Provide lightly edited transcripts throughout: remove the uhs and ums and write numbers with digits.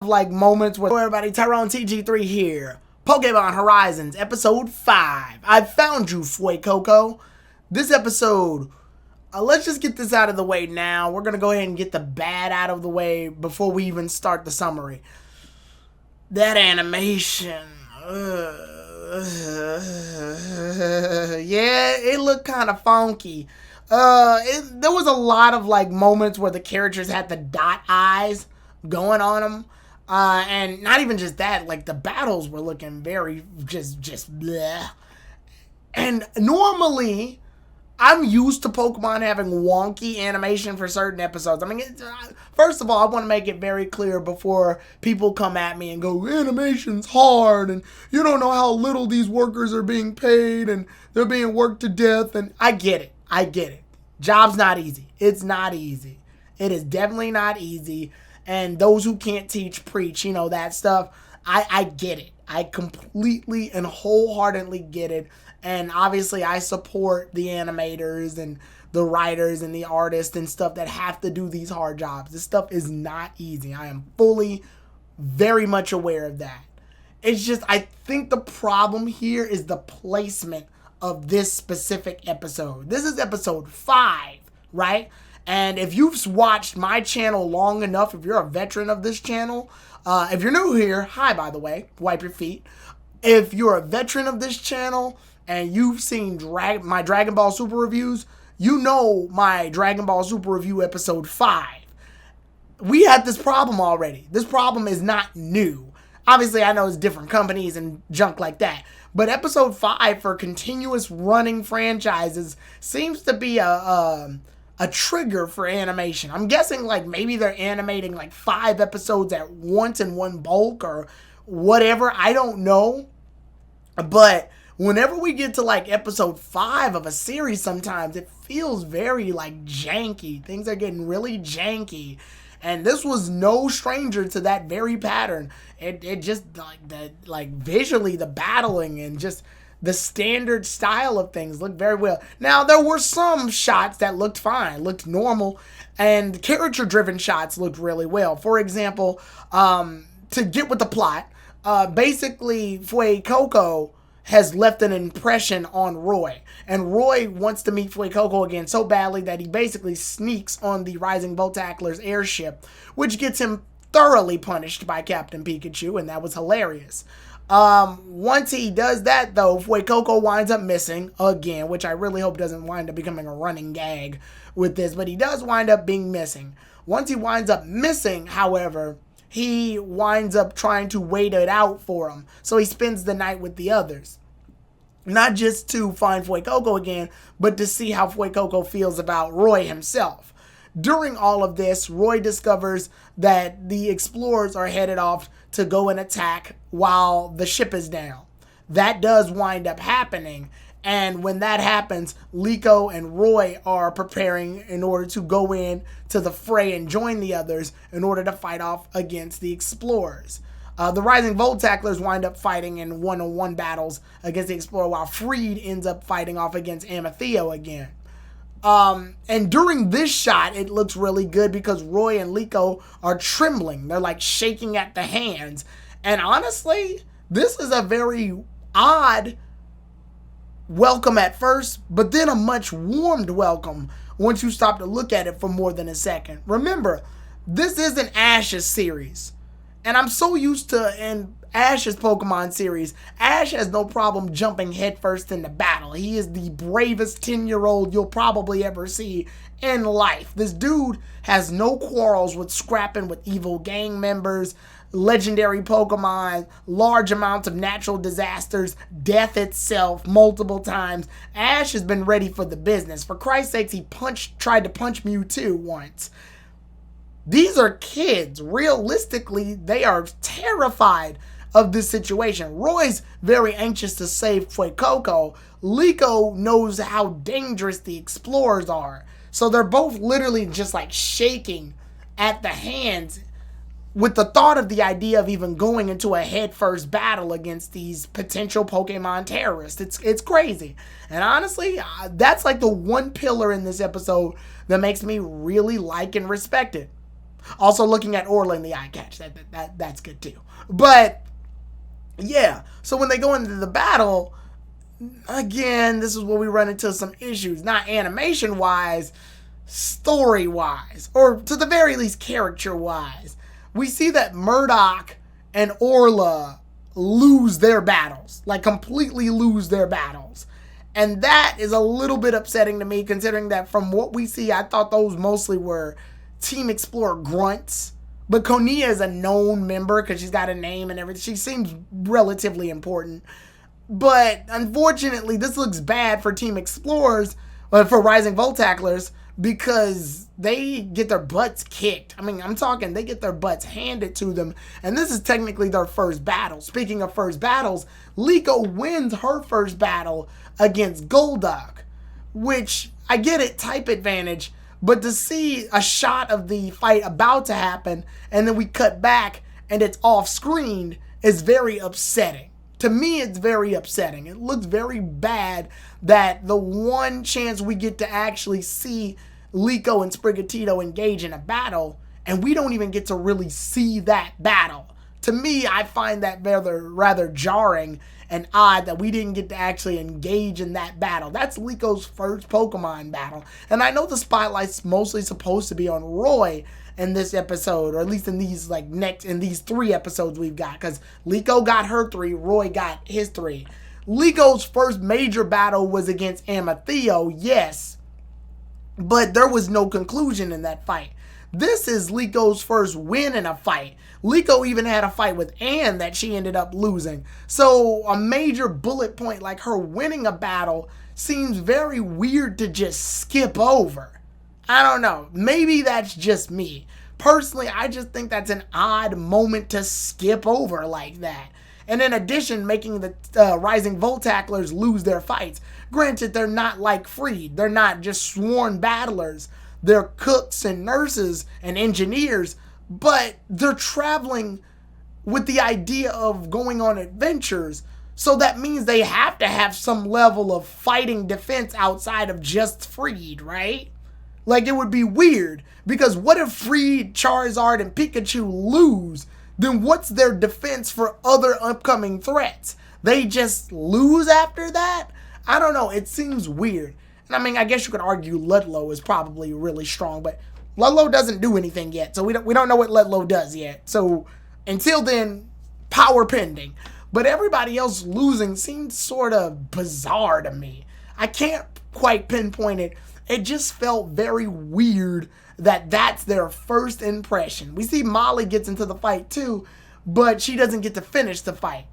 like moments where, hello everybody, Tyrone TG3 here. Pokemon Horizions, episode 5. I found you, Fuecoco. This episode, let's just get this out of the way now. We're going to go ahead and get the bad out of the way before we even start the summary. That animation. Yeah, it looked kind of funky. There was a lot of like moments where the characters had the dot eyes going on them. And not even just that, like the battles were looking very just bleh. And normally, I'm used to Pokemon having wonky animation for certain episodes. I mean, first of all, I want to make it very clear before people come at me and go, animation's hard, and you don't know how little these workers are being paid, and they're being worked to death, and I get it. I get it. Job's not easy. It's not easy. It is definitely not easy, and those who can't teach, preach, you know, that stuff, I get it. I completely and wholeheartedly get it. And obviously I support the animators and the writers and the artists and stuff that have to do these hard jobs. This stuff is not easy. I am fully, very much aware of that. It's just, I think the problem here is the placement of this specific episode. This is episode 5, right? And if you've watched my channel long enough, if you're a veteran of this channel, if you're new here, hi, by the way, wipe your feet. If you're a veteran of this channel and you've seen my Dragon Ball Super reviews, you know my Dragon Ball Super review episode 5. We had this problem already. This problem is not new. Obviously, I know it's different companies and junk like that. But episode 5 for continuous running franchises seems to be a trigger for animation. I'm guessing like maybe they're animating like 5 episodes at once in one bulk or whatever. I don't know. But whenever we get to like episode 5 of a series, sometimes it feels very like janky. Things are getting really janky. And this was no stranger to that very pattern. It just like visually the battling and just the standard style of things looked very well. Now, there were some shots that looked fine, looked normal, and character-driven shots looked really well. For example, to get with the plot, basically, Fuecoco has left an impression on Roy. And Roy wants to meet Fuecoco again so badly that he basically sneaks on the Rising Voltackler's airship, which gets him thoroughly punished by Captain Pikachu, and that was hilarious. Once he does that, though, Fuecoco winds up missing again, which I really hope doesn't wind up becoming a running gag with this, but he does wind up being missing. Once he winds up missing, however, he winds up trying to wait it out for him, so he spends the night with the others. Not just to find Fuecoco again, but to see how Fuecoco feels about Roy himself. During all of this, Roy discovers that the explorers are headed off to go and attack while the ship is down. That does wind up happening, and when that happens, Liko and Roy are preparing in order to go in to the fray and join the others in order to fight off against the explorers. The Rising Voltacklers wind up fighting in one-on-one battles against the Explorer, while Freed ends up fighting off against Ametheo again. And during this shot, it looks really good because Roy and Liko are trembling. They're like shaking at the hands. And honestly, this is a very odd welcome at first, but then a much warmed welcome once you stop to look at it for more than a second. Remember, this is an Ash's series. And I'm so used to in Ash's Pokemon series, Ash has no problem jumping headfirst into battle. He is the bravest 10-year-old you'll probably ever see in life. This dude has no quarrels with scrapping with evil gang members, legendary Pokemon, large amounts of natural disasters, death itself multiple times. Ash has been ready for the business. For Christ's sakes, he tried to punch Mewtwo once. These are kids. Realistically, they are terrified of this situation. Roy's very anxious to save Fuecoco. Liko knows how dangerous the explorers are. So they're both literally just like shaking at the hands with the thought of the idea of even going into a head-first battle against these potential Pokemon terrorists. It's crazy. And honestly, that's like the one pillar in this episode that makes me really like and respect it. Also, looking at Orla in the eye catch, that's good too. But yeah, so when they go into the battle, again, this is where we run into some issues, not animation wise, story wise, or to the very least character wise. We see that Murdoch and Orla lose their battles, like completely lose their battles. And that is a little bit upsetting to me, considering that from what we see, I thought those mostly were Team Explorer grunts. But Konia is a known member because she's got a name and everything. She seems relatively important. But unfortunately, this looks bad for Team Explorers, for Rising Voltacklers, because they get their butts kicked. I mean, I'm talking, they get their butts handed to them. And this is technically their first battle. Speaking of first battles, Liko wins her first battle against Golduck, which, I get it, type advantage, but to see a shot of the fight about to happen and then we cut back and it's off screen is very upsetting. To me, it's very upsetting. It looks very bad that the one chance we get to actually see Liko and Sprigatito engage in a battle, and we don't even get to really see that battle. To me, I find that rather jarring and odd that we didn't get to actually engage in that battle. That's Liko's first Pokemon battle. And I know the spotlight's mostly supposed to be on Roy in this episode, or at least in these these 3 episodes we've got, because Liko got her 3, Roy got his 3. Liko's first major battle was against Amethyst, yes, but there was no conclusion in that fight. This is Liko's first win in a fight. Liko even had a fight with Anne that she ended up losing. So a major bullet point like her winning a battle seems very weird to just skip over. I don't know. Maybe that's just me. Personally, I just think that's an odd moment to skip over like that. And in addition, making the Rising Voltacklers lose their fights. Granted, they're not like Freed. They're not just sworn battlers. They're cooks and nurses and engineers, but they're traveling with the idea of going on adventures. So that means they have to have some level of fighting defense outside of just Freed, right? Like, it would be weird, because what if Freed, Charizard, and Pikachu lose? Then what's their defense for other upcoming threats? They just lose after that? I don't know. It seems weird. And I mean, I guess you could argue Ludlow is probably really strong, but Ludlow doesn't do anything yet. So we don't know what Ludlow does yet. So until then, power pending. But everybody else losing seems sort of bizarre to me. I can't quite pinpoint it. It just felt very weird that that's their first impression. We see Molly gets into the fight too, but she doesn't get to finish the fight.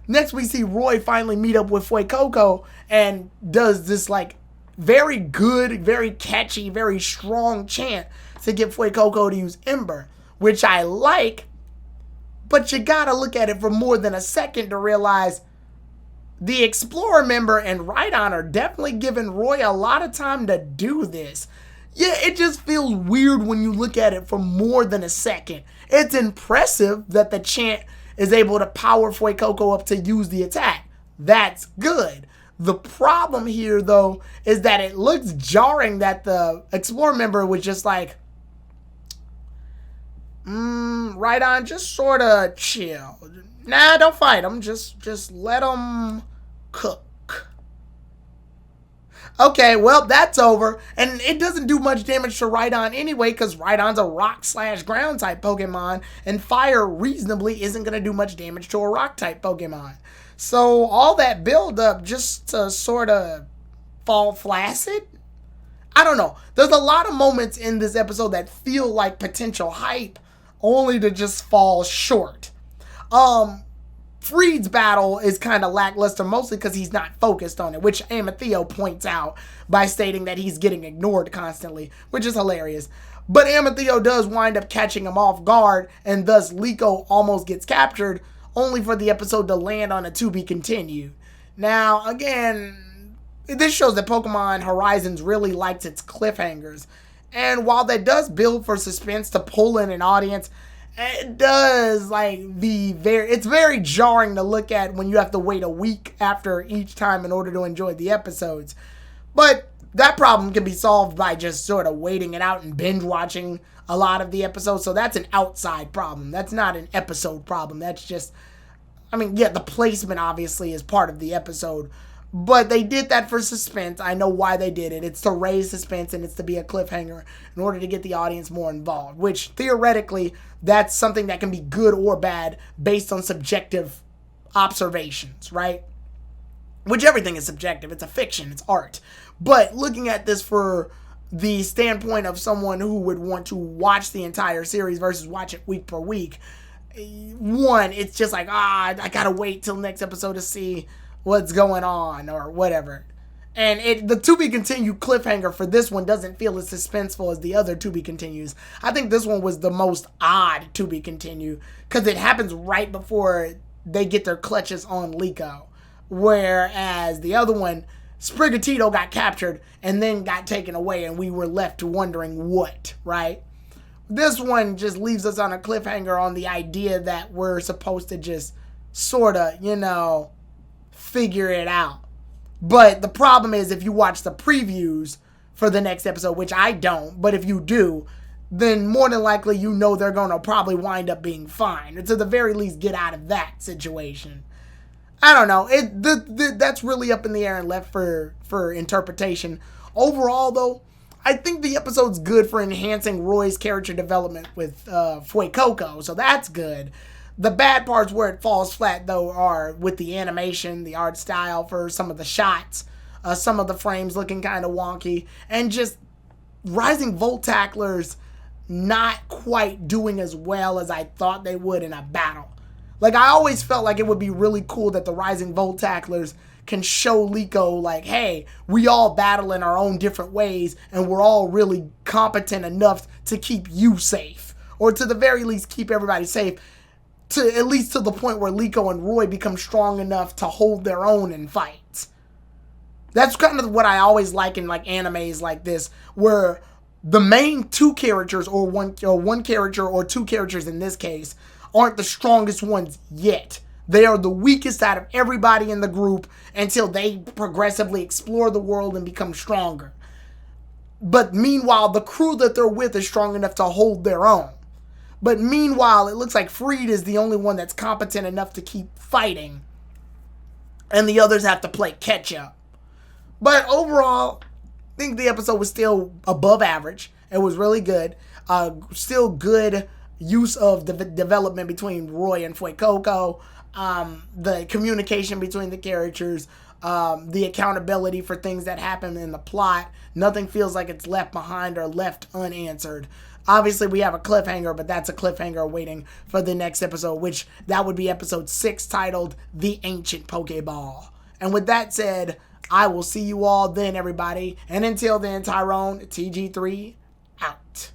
Next, we see Roy finally meet up with Fuecoco and does this like very good, very catchy, very strong chant to get Fuecoco to use Ember, which I like, but you gotta look at it for more than a second to realize the Explorer member and Rhydon are definitely giving Roy a lot of time to do this. Yeah, it just feels weird when you look at it for more than a second. It's impressive that the chant is able to power Fuecoco up to use the attack. That's good. The problem here, though, is that it looks jarring that the Explorer member was just like, Rhydon, just sort of chill. Nah, don't fight him. Just let him cook. Okay, well, that's over. And it doesn't do much damage to Rhydon anyway, because Rhydon's a rock/ground type Pokemon, and fire reasonably isn't going to do much damage to a rock type Pokemon. So all that build up just to sort of fall flaccid? I don't know. There's a lot of moments in this episode that feel like potential hype, only to just fall short. Freed's battle is kind of lackluster, mostly because he's not focused on it, which Amethyst points out by stating that he's getting ignored constantly, which is hilarious. But Amethyst does wind up catching him off guard, and thus Liko almost gets captured, only for the episode to land on a to be continued. Now, again, this shows that Pokemon Horizons really likes its cliffhangers. And while that does build for suspense to pull in an audience, it does it's very jarring to look at when you have to wait a week after each time in order to enjoy the episodes. But that problem can be solved by just sort of waiting it out and binge watching a lot of the episodes. So that's an outside problem. That's not an episode problem. That's just, I mean, yeah, the placement obviously is part of the episode, but they did that for suspense. I know why they did it. It's to raise suspense and it's to be a cliffhanger in order to get the audience more involved, which theoretically, that's something that can be good or bad based on subjective observations, right? Which everything is subjective. It's a fiction. It's art. But looking at this for the standpoint of someone who would want to watch the entire series versus watch it week per week, one, it's just like, I gotta wait till next episode to see what's going on or whatever. And the to be continued cliffhanger for this one doesn't feel as suspenseful as the other to be continues. I think this one was the most odd to be continued because it happens right before they get their clutches on Liko. Whereas the other one, Sprigatito got captured and then got taken away and we were left wondering what, right? This one just leaves us on a cliffhanger on the idea that we're supposed to just sort of, figure it out. But the problem is if you watch the previews for the next episode, which I don't, but if you do, then more than likely they're going to probably wind up being fine. Or to the very least get out of that situation. I don't know. That's really up in the air and left for interpretation. Overall, though, I think the episode's good for enhancing Roy's character development with Fuecoco, so that's good. The bad parts where it falls flat, though, are with the animation, the art style for some of the shots, some of the frames looking kind of wonky, and just Rising Volt Tacklers not quite doing as well as I thought they would in a battle. Like, I always felt like it would be really cool that the Rising Volt Tacklers can show Liko, like, hey, we all battle in our own different ways, and we're all really competent enough to keep you safe. Or to the very least, keep everybody safe. To at least to the point where Liko and Roy become strong enough to hold their own in fights. That's kind of what I always like in, like, animes like this, where the main two characters, or one character or two characters in this case, aren't the strongest ones yet. They are the weakest out of everybody in the group until they progressively explore the world and become stronger. But meanwhile, the crew that they're with is strong enough to hold their own. But meanwhile, it looks like Freed is the only one that's competent enough to keep fighting. And the others have to play catch up. But overall, I think the episode was still above average. It was really good. Still good use of the development between Roy and Fuecoco, the communication between the characters, the accountability for things that happen in the plot. Nothing feels like it's left behind or left unanswered. Obviously, we have a cliffhanger, but that's a cliffhanger waiting for the next episode, which that would be episode 6, titled The Ancient Pokeball. And with that said, I will see you all then, everybody. And until then, Tyrone, TG3, out.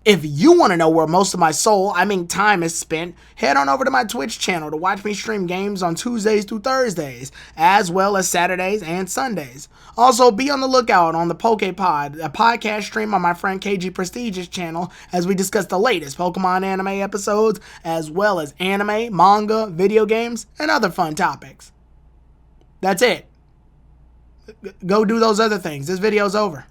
If you want to know where most of my time is spent, head on over to my Twitch channel to watch me stream games on Tuesdays through Thursdays, as well as Saturdays and Sundays. Also, be on the lookout on the PokePod, a podcast stream on my friend TG3's channel, as we discuss the latest Pokemon anime episodes, as well as anime, manga, video games, and other fun topics. That's it. Go do those other things. This video's over.